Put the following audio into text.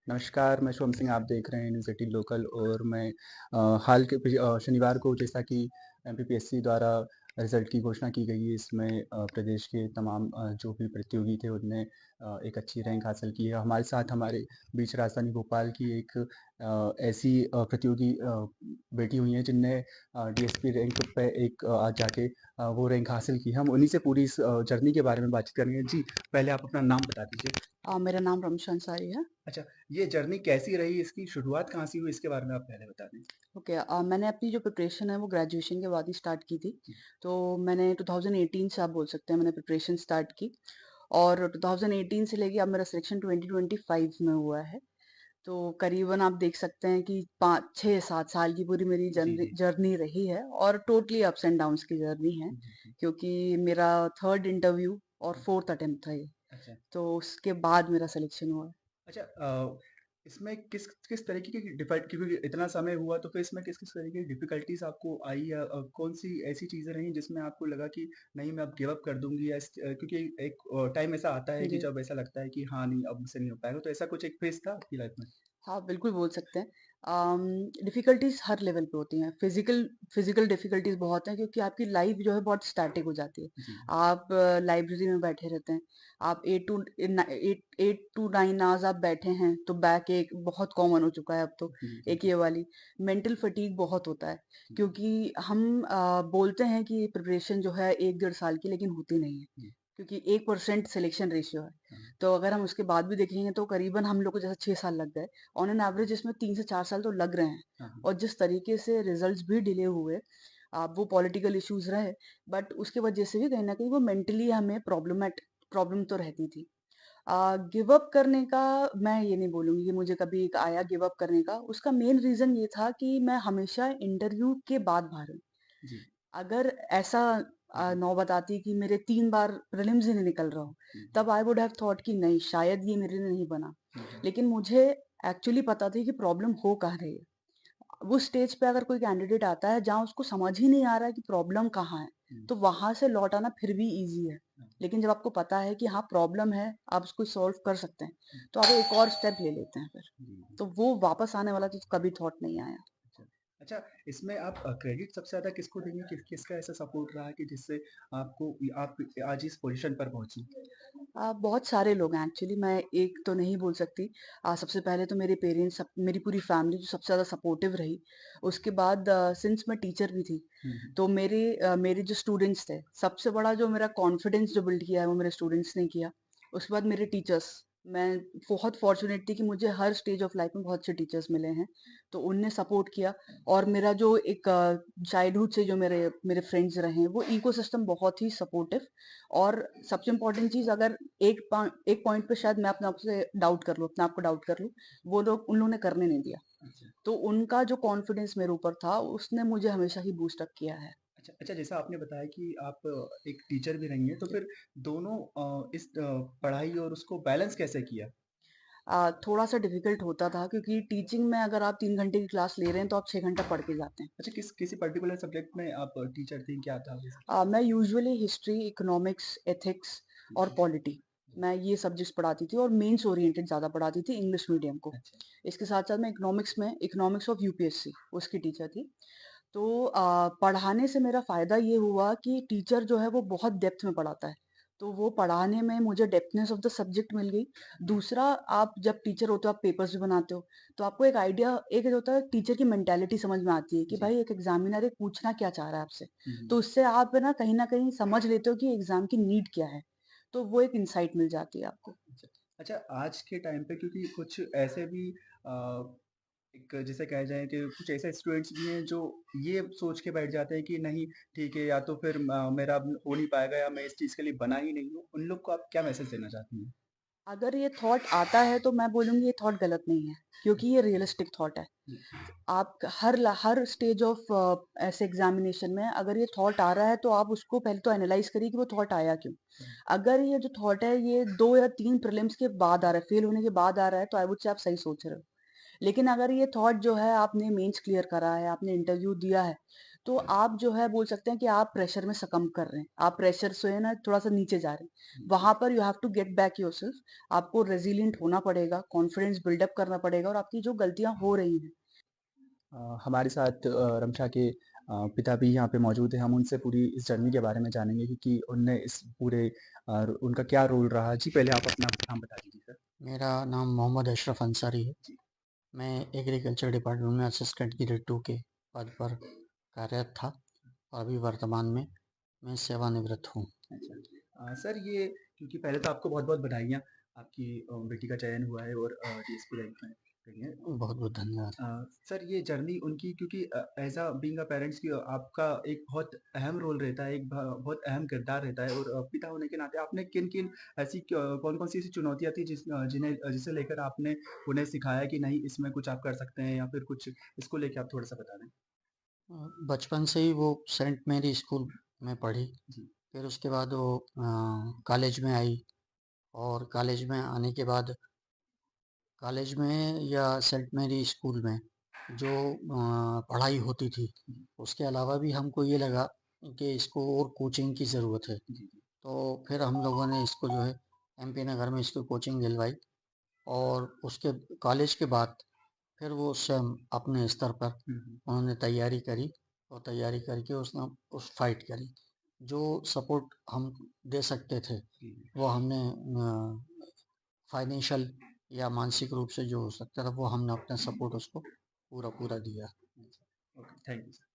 नमस्कार, मैं शुभम सिंह, आप देख रहे हैं न्यूज़ 18 लोकल और मैं हाल के शनिवार को जैसा कि एमपीपीएससी द्वारा रिज़ल्ट की घोषणा की गई है, इसमें प्रदेश के तमाम जो भी प्रतियोगी थे उनने एक अच्छी रैंक हासिल की है। हमारे साथ हमारे बीच राजधानी भोपाल की एक ऐसी प्रतियोगी बैठी हुई हैं जिनने डीएसपी रैंक पे एक आज जाके वो रैंक हासिल की है। हम उन्हीं से पूरी इस जर्नी के बारे में बातचीत करेंगे। जी, पहले आप अपना नाम बता दीजिए। मेरा नाम रमशान अंसारी है। अच्छा, ये जर्नी कैसी रही? इसकी शुरुआत कहाँ से हुई? इसके बारे में आप पहले बता दें। ओके, मैंने अपनी जो प्रिपरेशन है वो ग्रेजुएशन के बाद ही स्टार्ट की थी। जी, तो मैंने 2018 से आप बोल सकते हैं मैंने प्रिपरेशन स्टार्ट की और 2018 से लेके अब मेरा सिलेक्शन 2025 में हुआ है। तो करीबन आप देख सकते हैं कि 5 6 7 साल की पूरी मेरी जी, जर्नी जी। जर्नी रही है और टोटली अप्स एंड डाउन्स की जर्नी है, जी, जी। क्योंकि मेरा थर्ड इंटरव्यू और हुँ, फोर्थ अटेम्प्ट था ये। अच्छा। तो उसके बाद मेरा सिलेक्शन हुआ। अच्छा इसमें किस किस तरीके की क्योंकि इतना समय हुआ तो फिर इसमें किस-किस तरीके की डिफ़िकल्टीज़ आपको आई या कौन-सी ऐसी चीज़ें रहीं जिसमें आपको लगा कि नहीं मैं अब गिव अप कर दूँगी या क्योंकि एक टाइम ऐसा आता है कि जी। जब ऐसा लगता है कि हाँ, नहीं अब मुझसे नहीं हो पाएगा, तो ऐसा कुछ एक फ़ेज़ था आपकी लाइफ़ में? हाँ, बिल्कुल बोल सकते हैं। डिफ़िकल्टीज़ हर लेवल पे होती हैं। फ़िज़िकल डिफ़िकल्टीज़ बहुत हैं, क्योंकि आपकी लाइफ़ जो है बहुत स्टैटिक हो जाती है। जी, आप लाइब्रेरी में बैठे रहते हैं। आप 8 टू 9 आवर्स आप बैठे हैं, तो बैक एक बहुत कॉमन हो चुका है अब तो, जी, जी, एक जी। ये वाली। मेंटल फटीग बहुत होता है, जी, क्योंकि हम बोलते हैं कि प्रिपरेशन जो है 1 डेढ़ साल की, लेकिन होती नहीं है। जी। क्योंकि 1% सिलेक्शन रेशियो है। हाँ, तो अगर हम उसके बाद भी देखेंगे तो करीबन हम लोग को जैसे 6 साल लग गए, ऑन एन एवरेज इसमें 3 से 4 साल तो लग रहे हैं। हाँ, हाँ। और जिस तरीके से रिजल्ट्स भी डिले हुए, वो पॉलिटिकल इश्यूज रहे, बट उसके वजह से भी कहीं ना कहीं वो मेंटली हमें प्रॉब्लम तो रहती थी। गिव अप करने का मैं ये नहीं बोलूंगी कि मुझे कभी एक आया गिव अप करने का। उसका मेन रीजन ये था कि मैं हमेशा इंटरव्यू के बाद बाहर हूँ। जी, अगर ऐसा जी, नौबत आती कि मेरे 3 बार प्रीलिम्स ही नहीं निकल रहा हो, जी, जी। तब आई वुड हैव थॉट कि नहीं, शायद ये मेरे लिए नहीं बना। हुँ, हुँ। लेकिन मुझे एक्चुअली पता थी कि प्रॉब्लम हो कहाँ रही है। वो स्टेज पे अगर कोई कैंडिडेट आता है जहाँ उसको समझ ही नहीं आ रहा है कि प्रॉब्लम कहाँ है, हुँ, तो वहां से लौट आना फिर भी ईज़ी है। हाँ, लेकिन जब आपको पता है कि हाँ प्रॉब्लम है, आप उसको सॉल्व कर सकते हैं, हुँ, तो आप एक और स्टेप ले लेते हैं फिर। जी, जी। तो वो वापस आने वाला तो कभी थॉट नहीं आया। अच्छा। अच्छा, इसमें आप क्रेडिट सबसे ज़्यादा किसको देंगे? किसका ऐसा सपोर्ट रहा कि जिससे आपको आप आज इस पोज़ीशन पर पहुँची? बहुत सारे लोग हैं एक्चुअली, मैं एक तो नहीं बोल सकती। सबसे पहले तो मेरे पेरेंट्स, मेरी पूरी फैमिली जो सबसे ज़्यादा सपोर्टिव रही। उसके बाद सिंस मैं टीचर भी थी, हुँ, हुँ। तो मेरे जो स्टूडेंट्स थे, सबसे बड़ा जो मेरा कॉन्फिडेंस जो बिल्ड किया है वो मेरे स्टूडेंट्स ने किया। उसके बाद मेरे टीचर्स, मैं बहुत फॉर्चुनेट थी कि मुझे हर स्टेज ऑफ लाइफ में बहुत अच्छे टीचर्स मिले हैं, तो उनने सपोर्ट किया। और मेरा जो एक चाइल्डहुड से जो मेरे मेरे फ्रेंड्स रहे हैं, वो इकोसिस्टम बहुत ही सपोर्टिव। और सबसे इम्पोर्टेंट चीज़, अगर एक पॉइंट पे शायद मैं अपने आप से डाउट कर लूँ, अपने आप को डाउट कर लूँ, वो लोग उन लोगों ने करने नहीं दिया। अच्छा। तो उनका जो कॉन्फिडेंस मेरे ऊपर था, उसने मुझे हमेशा ही बूस्ट अप किया है। अच्छा अच्छा, जैसा आपने बताया कि आप एक टीचर भी रही हैं, तो जी। फिर दोनों इस पढ़ाई और उसको बैलेंस कैसे किया? थोड़ा-सा डिफ़िकल्ट होता था, क्योंकि टीचिंग में अगर आप 3 घंटे की क्लास ले रहे हैं, तो आप 6 घंटा पढ़ के जाते हैं। अच्छा, किसी पर्टिकुलर सब्जेक्ट में आप टीचर थीं, क्या था वो? मैं यूजुअली हिस्ट्री, इकोनॉमिक्स, एथिक्स जी, और जी, पॉलिटी, जी। मैं ये सब्जेक्ट्स पढ़ाती थी और मेंस ओरिएंटेड ज़्यादा पढ़ाती थी, इंग्लिश मीडियम को। अच्छा। इसके साथ-साथ मैं इकोनॉमिक्स ऑफ यूपीएससी उसकी टीचर थी। तो पढ़ाने से मेरा फ़ायदा ये हुआ कि टीचर जो है वो बहुत डेप्थ में पढ़ाता है। तो वो पढ़ाने में मुझे डेप्थनेस ऑफ द सब्जेक्ट मिल गई। दूसरा, आप जब टीचर होते हो, आप पेपर्स भी बनाते हो, तो आपको एक आइडिया, एक जो होता है टीचर की मेंटालिटी समझ में आती है कि जी। भाई एक एग्ज़ामिनर एक पूछना क्या चाह रहा है आपसे। हुँ, हुँ। तो उससे आप ना कहीं न कहीं समझ लेते हो कि एग्ज़ाम की नीड क्या है। तो वो एक इनसाइट मिल जाती है आपको। अच्छा। अच्छा, आज के टाइम पे क्योंकि कुछ ऐसे भी अ, एक जैसे कहा जाए कि कुछ ऐसे स्टूडेंट्स भी हैं जो ये सोच के बैठ जाते हैं कि नहीं ठीक है या तो फिर मेरा अब हो नहीं पाएगा या मैं इस चीज़ के लिए बना ही नहीं हूँ। उन लोग को आप क्या मैसेज देना चाहती हैं? अगर ये थॉट आता है तो मैं बोलूँगी ये थॉट गलत नहीं है, क्योंकि ये रियलिस्टिक थॉट है। जी, आप हर स्टेज ऑफ ऐसे एग्जामिनेशन में अगर ये थॉट आ रहा है, तो आप उसको पहले तो एनालाइज करिए कि वो थॉट आया क्यों। हुँ, अगर ये जो थॉट है ये 2 या 3 प्रीलिम्स के बाद आ रहा है, फेल होने के बाद आ रहा है, तो आई वुड से आप सही सोच रहे हो। लेकिन अगर ये थॉट जो है, आपने मेंस क्लियर करा है, आपने इंटरव्यू दिया है, तो आप जो है बोल सकते हैं कि आप प्रेशर में सकम कर रहे हैं, आप प्रेशर से ना थोड़ा-सा नीचे जा रहे हैं। वहाँ पर you have to get back yourself, आपको रेज़िलिएंट होना पड़ेगा, कॉन्फिडेंस बिल्ड अप करना पड़ेगा और आपकी जो गलतियाँ हो रही हैं हमारे साथ रमशा के पिता भी यहाँ पे मौजूद हैं। हम उनसे पूरी इस जर्नी के बारे में जानेंगे कि उनने इस पूरे उनका क्या रोल रहा। जी, पहले आप अपना नाम बता दीजिए सर। मेरा नाम मोहम्मद अशरफ अंसारी है। मैं एग्रीकल्चर डिपार्टमेंट में असिस्टेंट ग्रेड 2 के पद पर कार्यरत था और अभी वर्तमान में मैं सेवानिवृत्त हूँ। अच्छा। सर ये क्योंकि पहले तो आपको बहुत-बहुत बधाइयाँ, आपकी बेटी का चयन हुआ है और डीएसपी रैंक में गई हैं। बहुत-बहुत धन्यवाद। सर ये जर्नी उनकी क्योंकि as a being a parents की आपका एक बहुत अहम रोल रहता है, एक बहुत अहम किरदार रहता है और पिता होने के नाते आपने किन-किन ऐसी कौन-कौन सी ऐसी चुनौतियाँ थी जिसे लेकर आपने उन्हें सिखाया कि नहीं इसमें कुछ आप कर सकते हैं या फिर कुछ इसको लेके आप थोड़ा-सा बता दें? बचपन से ही वो सेंट मैरी स्कूल में पढ़ी। जी। फिर उसके बाद वो कॉलेज में आई और कॉलेज में आने के बाद कॉलेज में या सेंट मैरी स्कूल में जो पढ़ाई होती थी, जी, उसके अलावा भी हमको ये लगा कि इसको और कोचिंग की ज़रूरत है। जी, जी। तो फिर हम लोगों ने इसको जो है एमपी नगर में इसको कोचिंग दिलवाई और उसके कॉलेज के बाद फिर वो स्वयं अपने स्तर पर हुँ, हुँ। उन्होंने तैयारी करी और तैयारी करके उसने उस फाइट करी। जो सपोर्ट हम दे सकते थे जी, जी। वो हमने फाइनेंशियल या मानसिक रूप से जो हो सकता था वो हमने अपना सपोर्ट उसको पूरा पूरा दिया। अच्छा। Okay, thank you sir.